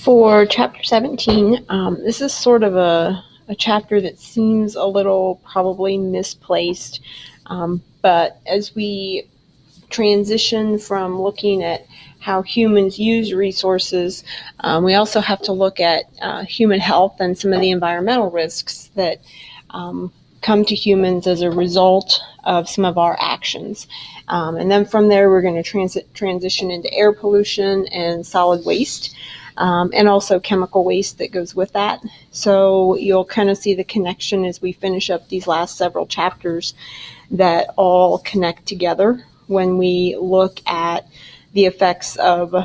For Chapter 17, this is sort of a chapter that seems a little probably misplaced, but as we transition from looking at how humans use resources, we also have to look at human health and some of the environmental risks that come to humans as a result of some of our actions. And then from there, we're going to transition into air pollution and solid waste. And also chemical waste that goes with that. So you'll kind of see the connection as we finish up these last several chapters that all connect together when we look at the effects of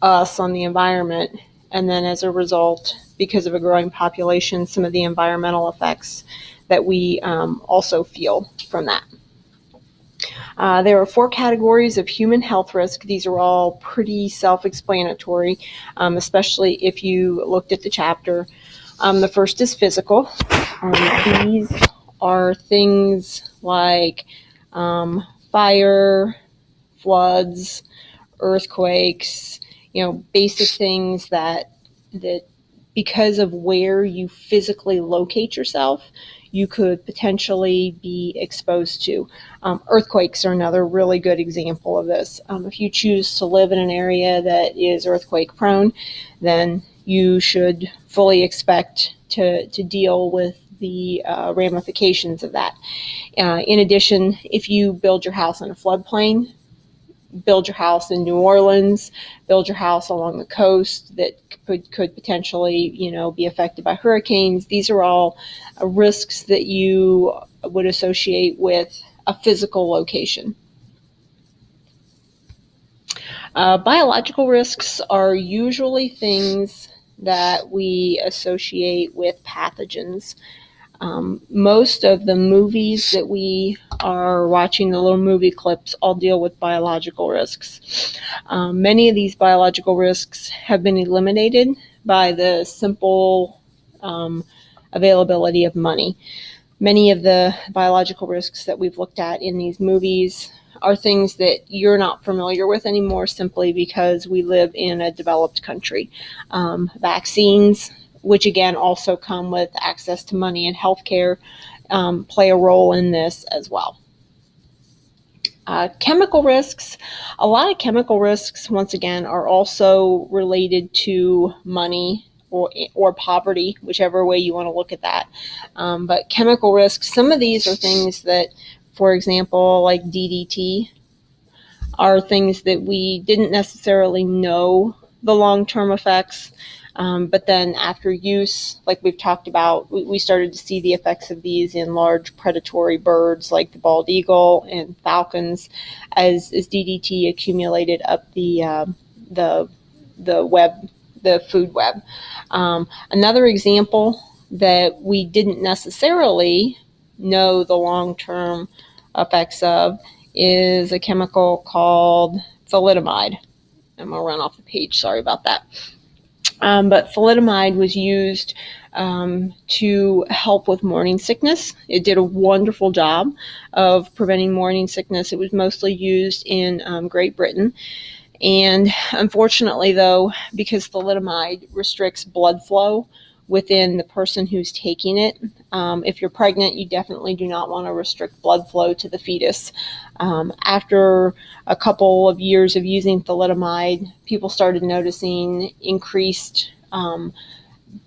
us on the environment, and then as a result, because of a growing population, some of the environmental effects that we also feel from that. There are 4 categories of human health risk. These are all pretty self-explanatory, especially if you looked at the chapter. The first is physical. These are things like fire, floods, earthquakes, basic things that because of where you physically locate yourself, you could potentially be exposed to. Earthquakes are another really good example of this. If you choose to live in an area that is earthquake prone, then you should fully expect to deal with the ramifications of that. In addition, if you build your house in a floodplain, build your house in New Orleans, build your house along the coast that could potentially, be affected by hurricanes. These are all risks that you would associate with a physical location. Biological risks are usually things that we associate with pathogens. Most of the movies that we are watching, the little movie clips, all deal with biological risks. Many of these biological risks have been eliminated by the simple availability of money. Many of the biological risks that we've looked at in these movies are things that you're not familiar with anymore simply because we live in a developed country. Vaccines, which again also come with access to money and healthcare, play a role in this as well. Chemical risks. A lot of chemical risks, once again, are also related to money or poverty, whichever way you want to look at that. But chemical risks, some of these are things that, for example, like DDT, are things that we didn't necessarily know the long-term effects. But then after use, like we've talked about, we started to see the effects of these in large predatory birds like the bald eagle and falcons as DDT accumulated up the food web. Another example that we didn't necessarily know the long-term effects of is a chemical called thalidomide. I'm going to run off the page, sorry about that. But thalidomide was used to help with morning sickness. It did a wonderful job of preventing morning sickness. It was mostly used in Great Britain. And unfortunately, though, because thalidomide restricts blood flow within the person who's taking it, if you're pregnant, you definitely do not want to restrict blood flow to the fetus. After a couple of years of using thalidomide, people started noticing increased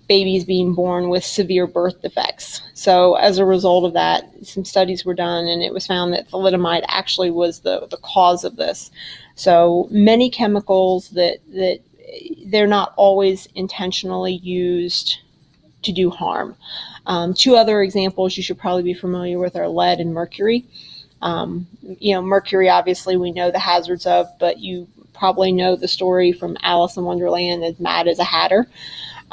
babies being born with severe birth defects. So as a result of that, some studies were done, and it was found that thalidomide actually was the cause of this. So many chemicals that they're not always intentionally used to do harm. 2 other examples you should probably be familiar with are lead and mercury. Mercury, obviously, we know the hazards of, but you probably know the story from Alice in Wonderland, as Mad as a Hatter.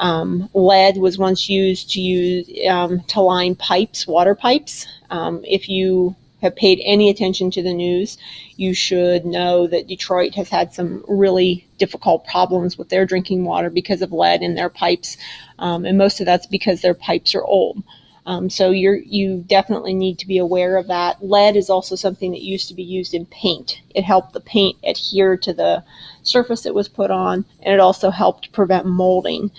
Lead was once used to line pipes, water pipes. If you have paid any attention to the news, you should know that Detroit has had some really difficult problems with their drinking water because of lead in their pipes. And most of that's because their pipes are old. So you definitely need to be aware of that. Lead is also something that used to be used in paint. It helped the paint adhere to the surface it was put on, and it also helped prevent molding.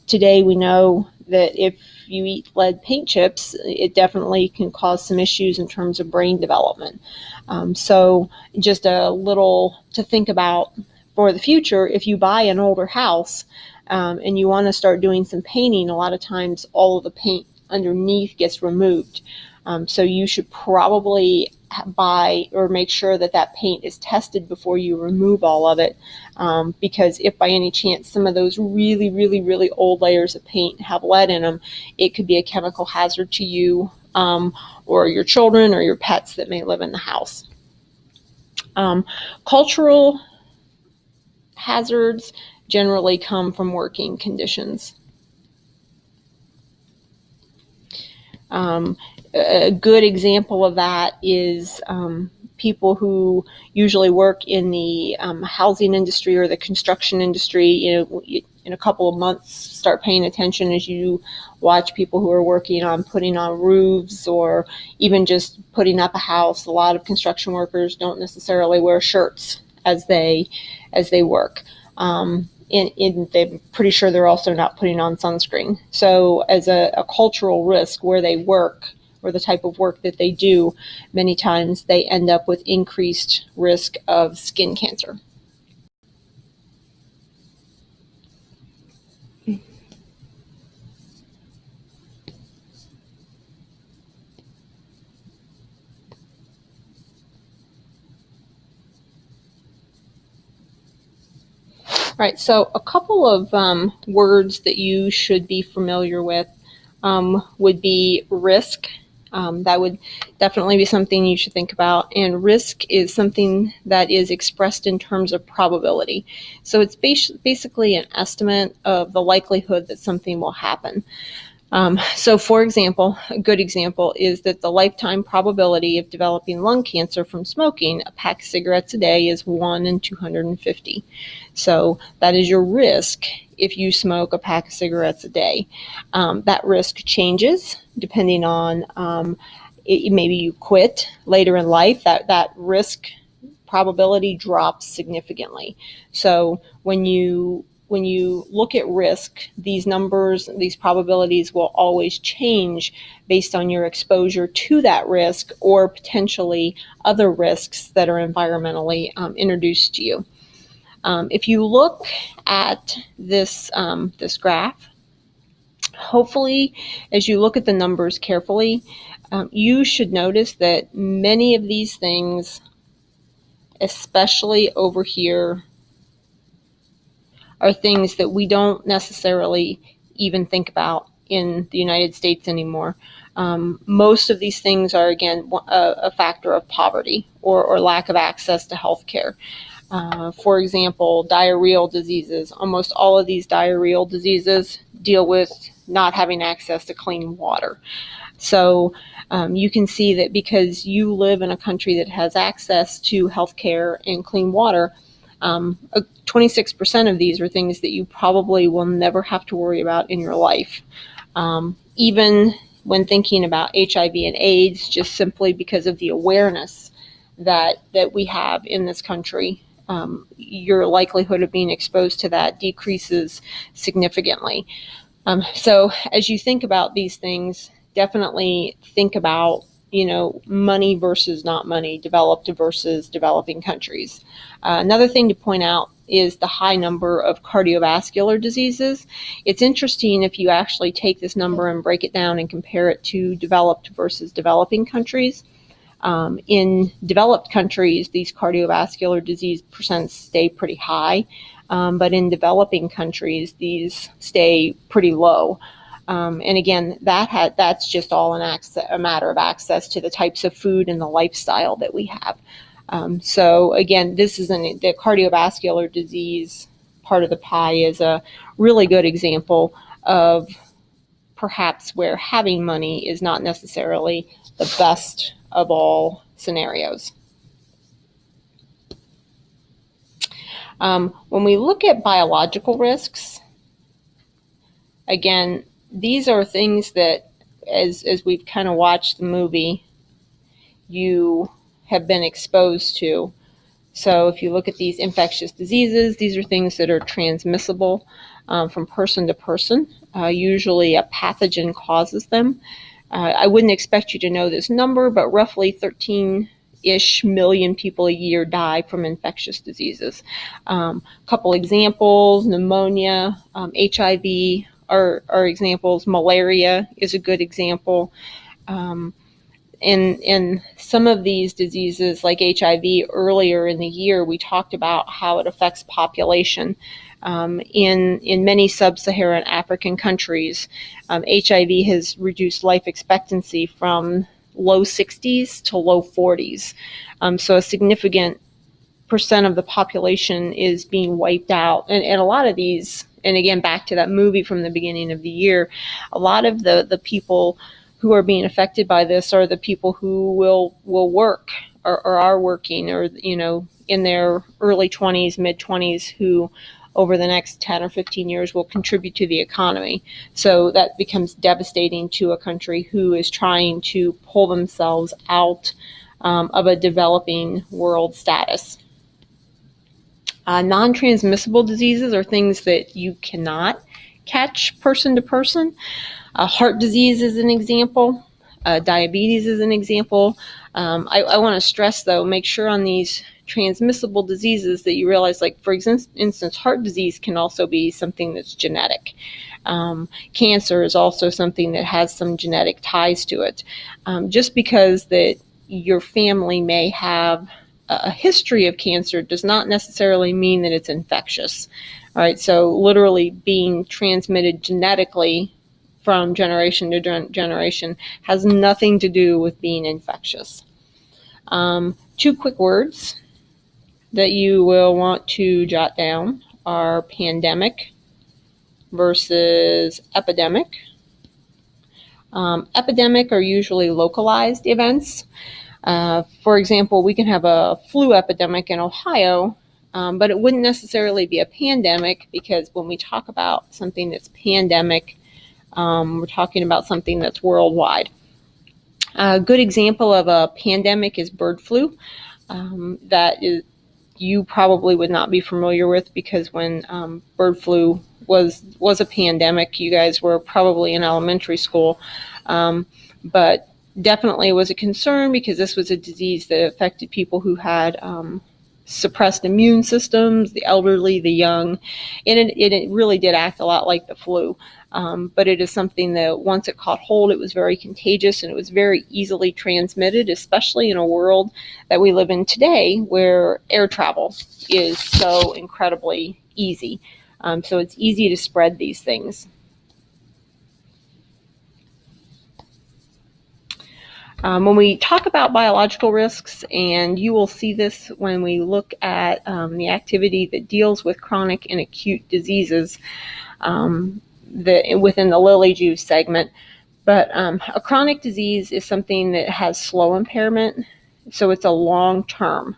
Today we know that if you eat lead paint chips, it definitely can cause some issues in terms of brain development. So just a little to think about for the future. If you buy an older house and you want to start doing some painting, a lot of times all of the paint underneath gets removed. So you should probably buy or make sure that that paint is tested before you remove all of it, because if by any chance some of those really, really, really old layers of paint have lead in them, it could be a chemical hazard to you or your children or your pets that may live in the house. Cultural hazards generally come from working conditions. A good example of that is people who usually work in the housing industry or the construction industry. In a couple of months, start paying attention as you watch people who are working on putting on roofs or even just putting up a house. A lot of construction workers don't necessarily wear shirts as they work. And they're pretty sure they're also not putting on sunscreen. So as a cultural risk where they work or the type of work that they do, many times they end up with increased risk of skin cancer. Right, so a couple of words that you should be familiar with would be risk. That would definitely be something you should think about. And risk is something that is expressed in terms of probability. So it's basically an estimate of the likelihood that something will happen. So for example, a good example is that the lifetime probability of developing lung cancer from smoking a pack of cigarettes a day is 1 in 250. So that is your risk if you smoke a pack of cigarettes a day. That risk changes depending on maybe you quit later in life. That risk probability drops significantly. So when you look at risk, these numbers, these probabilities will always change based on your exposure to that risk or potentially other risks that are environmentally introduced to you. If you look at this graph, hopefully as you look at the numbers carefully, you should notice that many of these things, especially over here, are things that we don't necessarily even think about in the United States anymore. Most of these things are, again, a factor of poverty or lack of access to health care. For example, diarrheal diseases. Almost all of these diarrheal diseases deal with not having access to clean water. So you can see that because you live in a country that has access to health care and clean water, 26% of these are things that you probably will never have to worry about in your life. Even when thinking about HIV and AIDS, just simply because of the awareness that we have in this country, your likelihood of being exposed to that decreases significantly. So as you think about these things, definitely think about money versus not money, developed versus developing countries. Another thing to point out is the high number of cardiovascular diseases. It's interesting if you actually take this number and break it down and compare it to developed versus developing countries. In developed countries, these cardiovascular disease percents stay pretty high, but in developing countries, these stay pretty low. And again, that's just all a matter of access to the types of food and the lifestyle that we have. So again, the cardiovascular disease part of the pie is a really good example of perhaps where having money is not necessarily the best of all scenarios. When we look at biological risks, again, these are things that as we've kind of watched the movie, you have been exposed to. So if you look at these infectious diseases, these are things that are transmissible from person to person. Usually a pathogen causes them. I wouldn't expect you to know this number, but roughly 13-ish million people a year die from infectious diseases. Couple examples: pneumonia, HIV are examples. Malaria is a good example. In some of these diseases, like HIV, earlier in the year, we talked about how it affects population. In many sub-Saharan African countries, HIV has reduced life expectancy from low 60s to low 40s. So a significant percent of the population is being wiped out. And a lot of these, and again, back to that movie from the beginning of the year, a lot of the people who are being affected by this are the people who will work or are working, or, you know, in their early 20s, mid 20s, who over the next 10 or 15 years will contribute to the economy. So that becomes devastating to a country who is trying to pull themselves out of a developing world status. Non-transmissible diseases are things that you cannot catch person to person. Heart disease is an example. Diabetes is an example. I want to stress, though, make sure on these transmissible diseases that you realize, like, for instance, heart disease can also be something that's genetic. Cancer is also something that has some genetic ties to it. Just because that your family may have a history of cancer does not necessarily mean that it's infectious. All right, so literally being transmitted genetically from generation to generation has nothing to do with being infectious. 2 quick words that you will want to jot down are pandemic versus epidemic. Epidemic are usually localized events. For example, we can have a flu epidemic in Ohio, but it wouldn't necessarily be a pandemic, because when we talk about something that's pandemic, we're talking about something that's worldwide. A good example of a pandemic is bird flu. That is, you probably would not be familiar with, because when bird flu was a pandemic, you guys were probably in elementary school, but definitely was a concern, because this was a disease that affected people who had suppressed immune systems, the elderly, the young, and it really did act a lot like the flu. But it is something that once it caught hold, it was very contagious, and it was very easily transmitted, especially in a world that we live in today where air travel is so incredibly easy. So it's easy to spread these things. When we talk about biological risks, and you will see this when we look at the activity that deals with chronic and acute diseases, within the Lily Juice segment. But a chronic disease is something that has slow impairment, so it's a long term.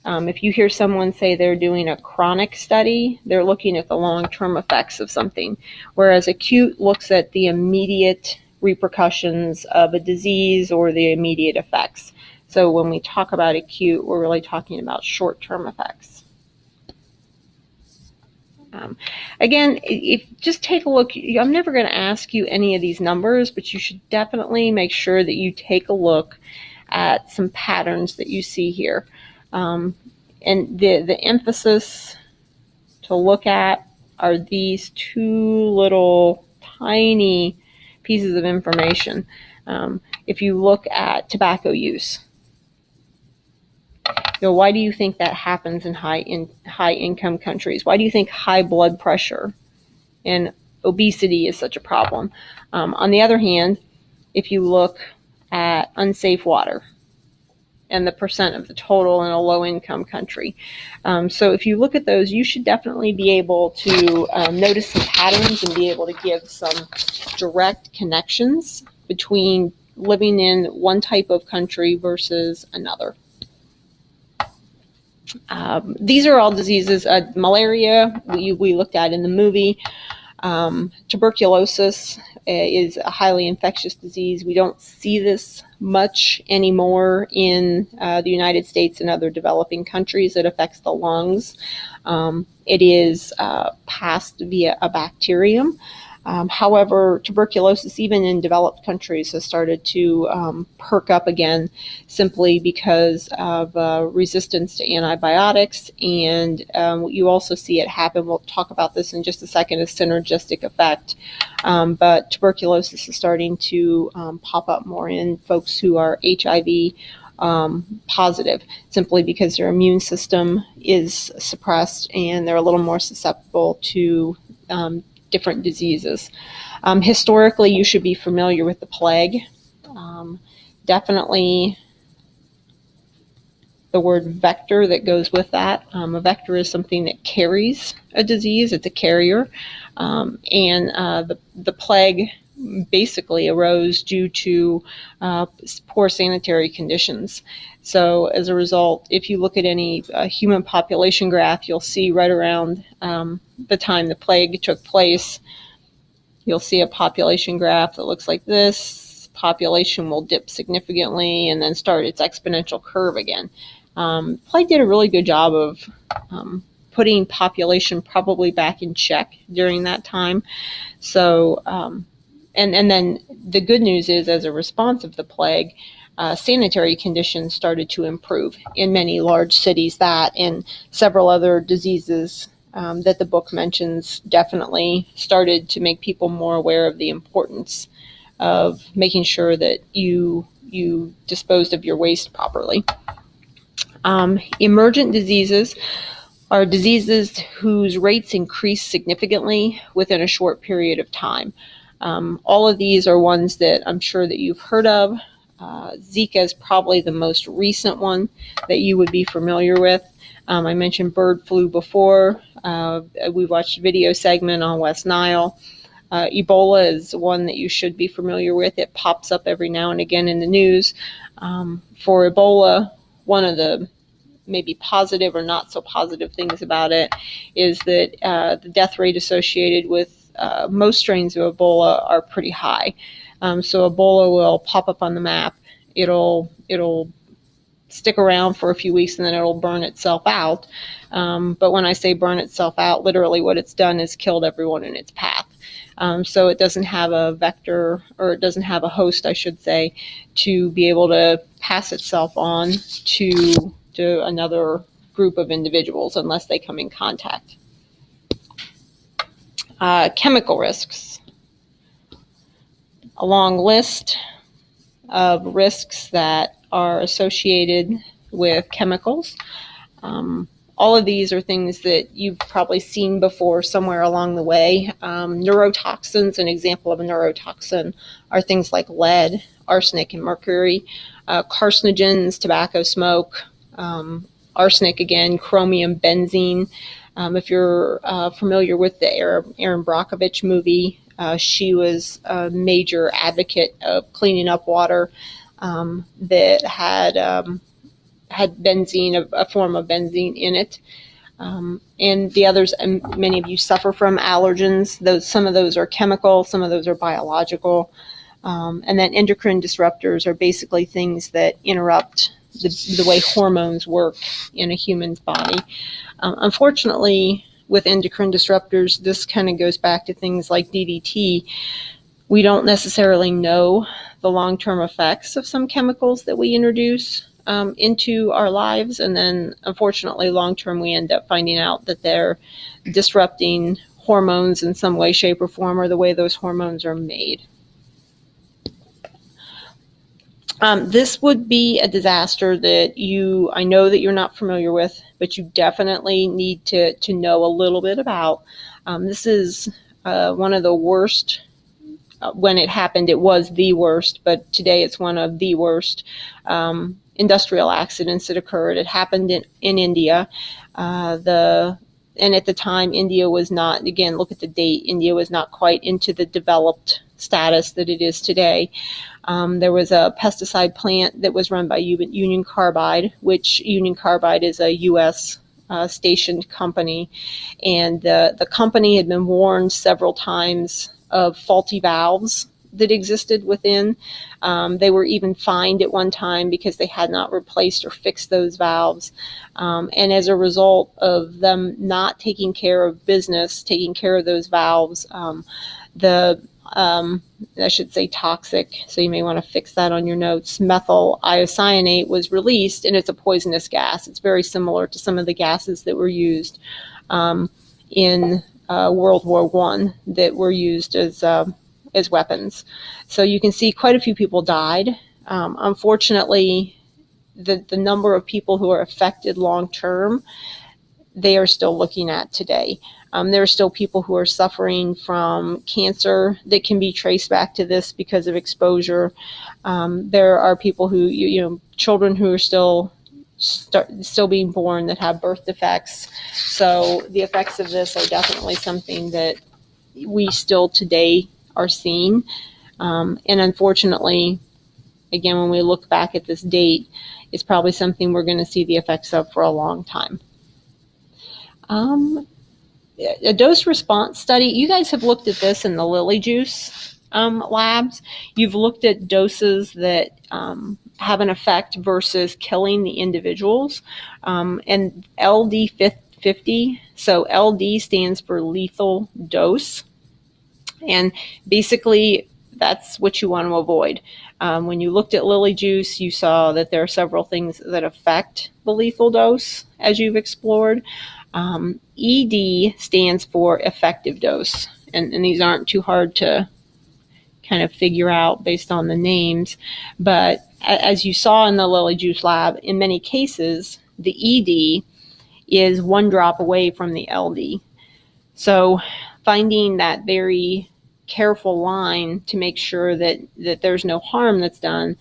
If you hear someone say they're doing a chronic study, they're looking at the long-term effects of something, whereas acute looks at the immediate repercussions of a disease or the immediate effects. So when we talk about acute, we're really talking about short-term effects. Again, if just take a look. I'm never going to ask you any of these numbers, but you should definitely make sure that you take a look at some patterns that you see here. And the emphasis to look at are these 2 little tiny pieces of information. If you look at tobacco use, why do you think that happens in high income countries? Why do you think high blood pressure and obesity is such a problem? On the other hand, if you look at unsafe water and the percent of the total in a low income country. So if you look at those, you should definitely be able to notice some patterns and be able to give some direct connections between living in one type of country versus another. These are all diseases. Malaria we looked at in the movie. Tuberculosis is a highly infectious disease. We don't see this much anymore in the United States and other developing countries. It affects the lungs. It is passed via a bacterium. However, tuberculosis, even in developed countries, has started to perk up again simply because of resistance to antibiotics. And you also see it happen, we'll talk about this in just a second, a synergistic effect. But tuberculosis is starting to pop up more in folks who are HIV positive, simply because their immune system is suppressed and they're a little more susceptible to different diseases. Historically, you should be familiar with the plague. Definitely the word vector that goes with that. A vector is something that carries a disease. It's a carrier. The plague basically arose due to poor sanitary conditions. So as a result, if you look at any human population graph, you'll see right around the time the plague took place, you'll see a population graph that looks like this. Population will dip significantly and then start its exponential curve again. Plague did a really good job of putting population probably back in check during that time. So, and then the good news is, as a response of the plague, sanitary conditions started to improve in many large cities. That and several other diseases that the book mentions definitely started to make people more aware of the importance of making sure that you disposed of your waste properly. Emergent diseases are diseases whose rates increase significantly within a short period of time. All of these are ones that I'm sure that you've heard of. Zika is probably the most recent one that you would be familiar with. I mentioned bird flu before. We watched a video segment on West Nile. Ebola is one that you should be familiar with. It pops up every now and again in the news. For Ebola, one of the maybe positive or not so positive things about it is that the death rate associated with most strains of Ebola are pretty high. So Ebola will pop up on the map. It'll stick around for a few weeks and then it'll burn itself out. But when I say burn itself out, literally what it's done is killed everyone in its path. So it doesn't have a vector, or it doesn't have a host, I should say, to be able to pass itself on to another group of individuals unless they come in contact. Chemical risks. A long list of risks that are associated with chemicals. All of these are things that you've probably seen before somewhere along the way. Neurotoxins, an example of a neurotoxin, are things like lead, arsenic, and mercury. Carcinogens, tobacco smoke, arsenic again, chromium, benzene. If you're familiar with the Erin Brockovich movie, she was a major advocate of cleaning up water that had benzene, a form of benzene in it. And the others, and many of you suffer from allergens. Some of those are chemical, some of those are biological. And then endocrine disruptors are basically things that interrupt the way hormones work in a human's body. Unfortunately, with endocrine disruptors, this kind of goes back to things like DDT. We don't necessarily know the long-term effects of some chemicals that we introduce into our lives, and then unfortunately long-term we end up finding out that they're disrupting hormones in some way, shape, or form, or the way those hormones are made. This would be a disaster that I know that you're not familiar with, but you definitely need to know a little bit about. This is one of the worst. When it happened, it was the worst, but today it's one of the worst industrial accidents that occurred. It happened in India. And at the time, India was not, again, look at the date, India was not quite into the developed status that it is today. There was a pesticide plant that was run by Union Carbide, which Union Carbide is a U.S. stationed company, and the company had been warned several times of faulty valves that existed within. They were even fined at one time because they had not replaced or fixed those valves. And as a result of them not taking care of business, taking care of those valves, I should say toxic, so you may want to fix that on your notes, methyl isocyanate was released, and it's a poisonous gas. It's very similar to some of the gases that were used in World War I that were used as weapons. So you can see quite a few people died. Unfortunately, the number of people who are affected long term, they are still looking at today. There are still people who are suffering from cancer that can be traced back to this because of exposure. There are people who, children who are still being born that have birth defects. So the effects of this are definitely something that we still today are seeing. And unfortunately, again, when we look back at this date, it's probably something we're going to see the effects of for a long time. A dose response study, you guys have looked at this in the Lilly Juice labs. You've looked at doses that have an effect versus killing the individuals. And LD50, so LD stands for lethal dose. And basically, that's what you want to avoid. When you looked at Lilly Juice, you saw that there are several things that affect the lethal dose as you've explored. ED stands for effective dose, and these aren't too hard to kind of figure out based on the names. But as you saw in the Lilly Juice lab, in many cases, the ED is 1 drop away from the LD. So finding that very careful line to make sure that there's no harm that's done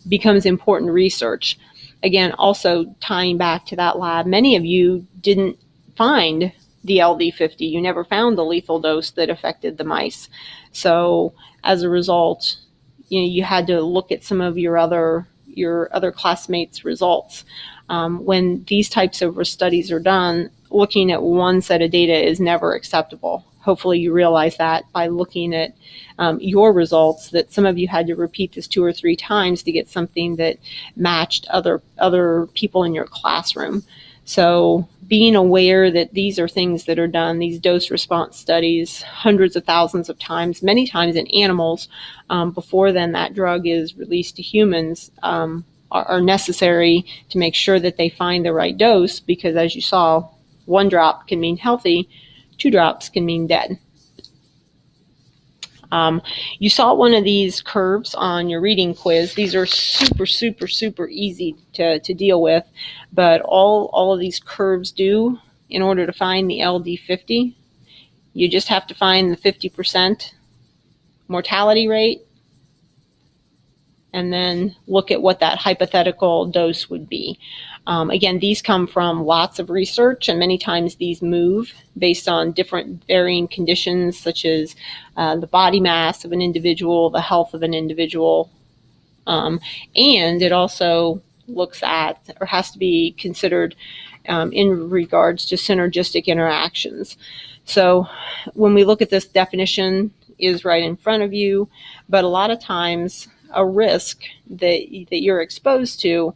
becomes important research. Again, also tying back to that lab, many of you didn't find the LD50. You never found the lethal dose that affected the mice. So as a result, you had to look at some of your other classmates' results. When these types of studies are done, looking at one set of data is never acceptable. Hopefully you realize that by looking at your results, that some of you had to repeat this 2 or 3 times to get something that matched other people in your classroom. So being aware that these are things that are done, these dose response studies, hundreds of thousands of times, many times in animals, before then that drug is released to humans, are necessary to make sure that they find the right dose, because as you saw, 1 drop can mean healthy, 2 drops can mean dead. You saw one of these curves on your reading quiz. These are super, super, super easy to deal with, but all of these curves do, in order to find the LD50, you just have to find the 50% mortality rate and then look at what that hypothetical dose would be. Again, these come from lots of research, and many times these move based on different varying conditions, such as the body mass of an individual, the health of an individual, and it also looks at, or has to be considered in regards to synergistic interactions. So when we look at this, definition is right in front of you, but a lot of times a risk that you're exposed to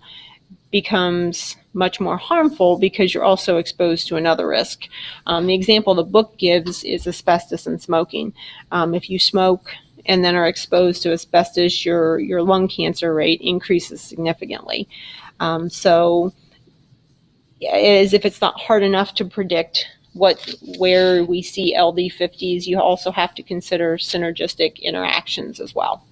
becomes much more harmful because you're also exposed to another risk. The example the book gives is asbestos and smoking. If you smoke and then are exposed to asbestos, your lung cancer rate increases significantly. So as if it's not hard enough to predict where we see LD50s, you also have to consider synergistic interactions as well.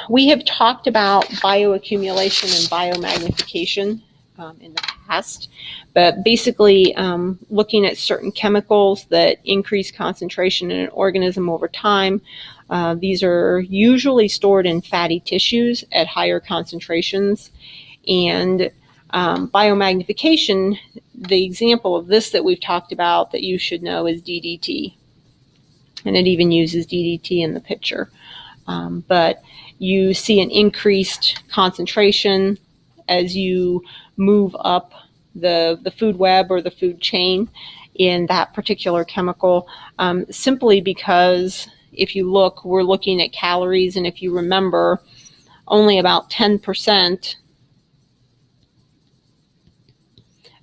We have talked about bioaccumulation and biomagnification in the past, but basically looking at certain chemicals that increase concentration in an organism over time. These are usually stored in fatty tissues at higher concentrations, and biomagnification, the example of this that we've talked about that you should know is DDT, and it even uses DDT in the picture. But you see an increased concentration as you move up the food web or the food chain in that particular chemical, simply because if you look, we're looking at calories, and if you remember, only about 10%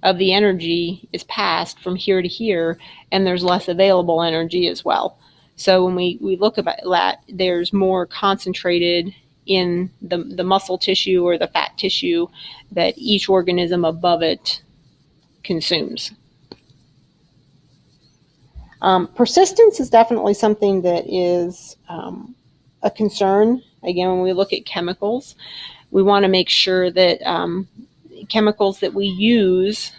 of the energy is passed from here to here, and there's less available energy as well. So when we look at that, there's more concentrated in the muscle tissue or the fat tissue that each organism above it consumes. Persistence is definitely something that is a concern. Again, when we look at chemicals, we want to make sure that chemicals that we use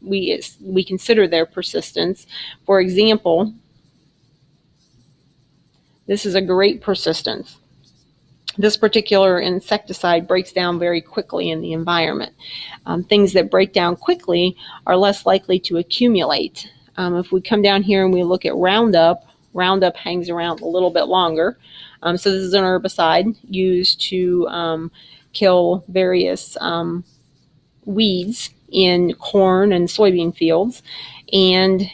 we consider their persistence. For example, this is a great persistence. This particular insecticide breaks down very quickly in the environment. Things that break down quickly are less likely to accumulate. If we come down here and we look at Roundup, Roundup hangs around a little bit longer. So this is an herbicide used to kill various weeds in corn and soybean fields. And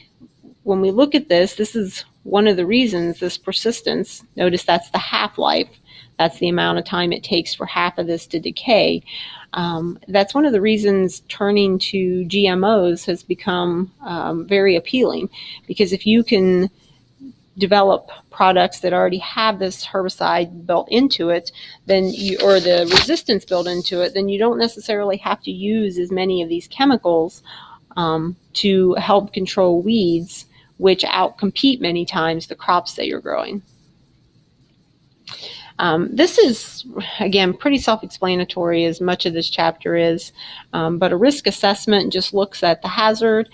when we look at this, this is one of the reasons this persistence, notice that's the half-life, that's the amount of time it takes for half of this to decay. That's one of the reasons turning to GMOs has become very appealing, because if you can develop products that already have this herbicide built into it, then or the resistance built into it, then you don't necessarily have to use as many of these chemicals to help control weeds, which outcompete many times the crops that you're growing. This is, again, pretty self-explanatory, as much of this chapter is, but a risk assessment just looks at the hazard.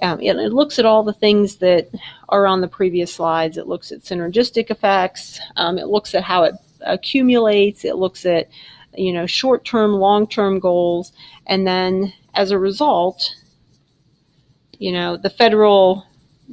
It looks at all the things that are on the previous slides. It looks at synergistic effects. It looks at how it accumulates. It looks at, short-term, long-term goals. And then as a result, the Federal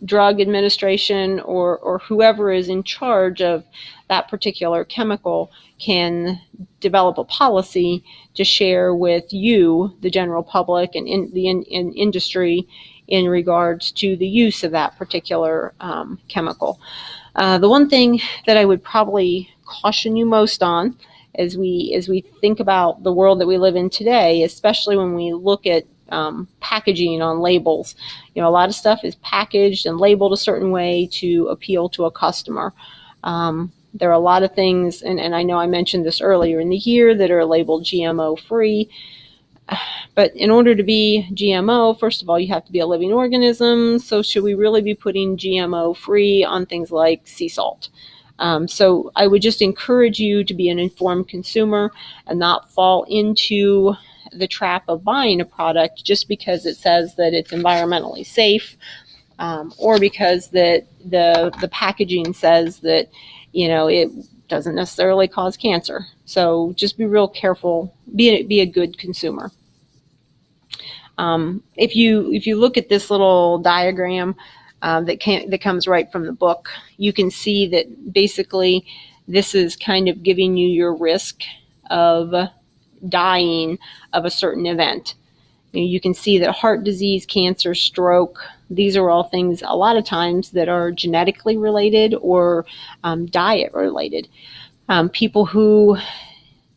Drug Administration or whoever is in charge of that particular chemical can develop a policy to share with you, the general public, and in industry in regards to the use of that particular chemical. The one thing that I would probably caution you most on as we think about the world that we live in today, especially when we look at packaging on labels. A lot of stuff is packaged and labeled a certain way to appeal to a customer. There are a lot of things, and I know I mentioned this earlier in the year, that are labeled GMO free. But in order to be GMO, first of all, you have to be a living organism. So should we really be putting GMO free on things like sea salt? So I would just encourage you to be an informed consumer and not fall into the trap of buying a product just because it says that it's environmentally safe, or because that the packaging says that it doesn't necessarily cause cancer. So just be real careful. Be a good consumer. If you look at this little diagram that comes right from the book, you can see that basically this is kind of giving you your risk of dying of a certain event. You can see that heart disease, cancer, stroke, these are all things a lot of times that are genetically related or diet related. People who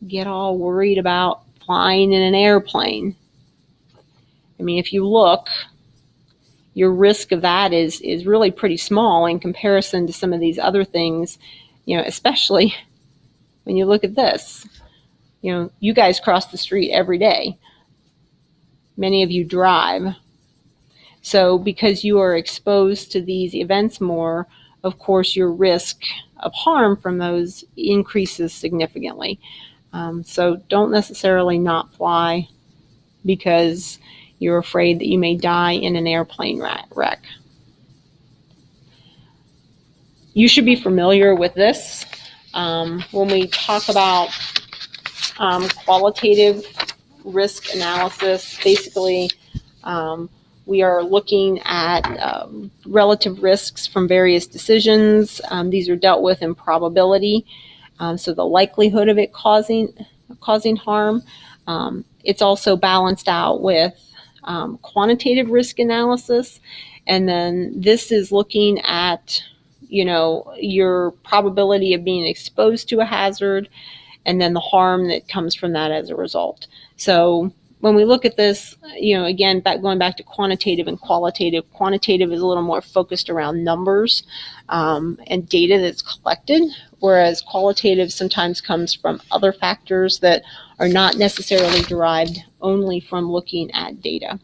get all worried about flying in an airplane. If you look, your risk of that is really pretty small in comparison to some of these other things, especially when you look at this. You guys cross the street every day. Many of you drive. So because you are exposed to these events more, of course, your risk of harm from those increases significantly. So don't necessarily not fly because you're afraid that you may die in an airplane wreck. You should be familiar with this. When we talk about qualitative risk analysis, basically we are looking at relative risks from various decisions. These are dealt with in probability. So the likelihood of it causing harm. It's also balanced out with quantitative risk analysis. And then this is looking at, your probability of being exposed to a hazard and then the harm that comes from that as a result. So when we look at this, again, going back to quantitative and qualitative, quantitative is a little more focused around numbers and data that's collected, whereas qualitative sometimes comes from other factors that are not necessarily derived only from looking at data.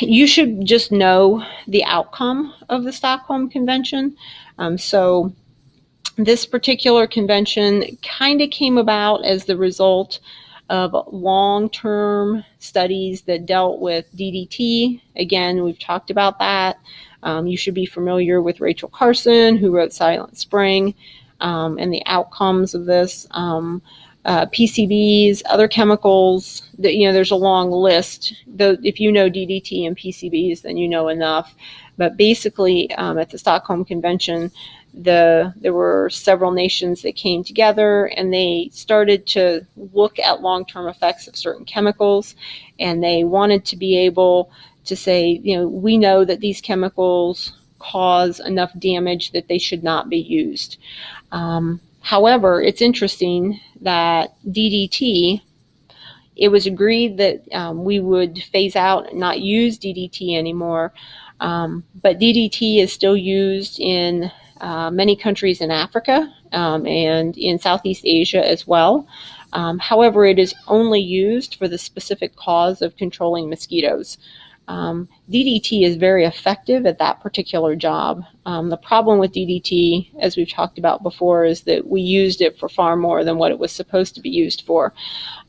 You should just know the outcome of the Stockholm Convention. So this particular convention kind of came about as the result of long-term studies that dealt with DDT. Again, we've talked about that. You should be familiar with Rachel Carson, who wrote Silent Spring, and the outcomes of this. PCBs, other chemicals, there's a long list. If you know DDT and PCBs, then you know enough. But basically, at the Stockholm Convention, there were several nations that came together and they started to look at long-term effects of certain chemicals, and they wanted to be able to say, we know that these chemicals cause enough damage that they should not be used. However, it's interesting that DDT, it was agreed that we would phase out and not use DDT anymore, but DDT is still used in many countries in Africa and in Southeast Asia as well. However, it is only used for the specific cause of controlling mosquitoes. DDT is very effective at that particular job. The problem with DDT, as we've talked about before, is that we used it for far more than what it was supposed to be used for.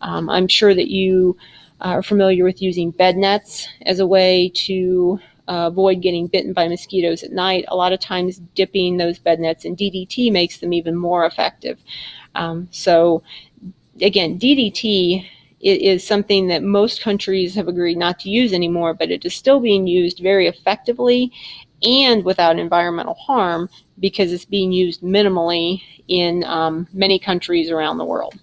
I'm sure that you are familiar with using bed nets as a way to avoid getting bitten by mosquitoes at night. A lot of times dipping those bed nets in DDT makes them even more effective. So again, DDT is something that most countries have agreed not to use anymore, but it is still being used very effectively and without environmental harm because it's being used minimally in many countries around the world.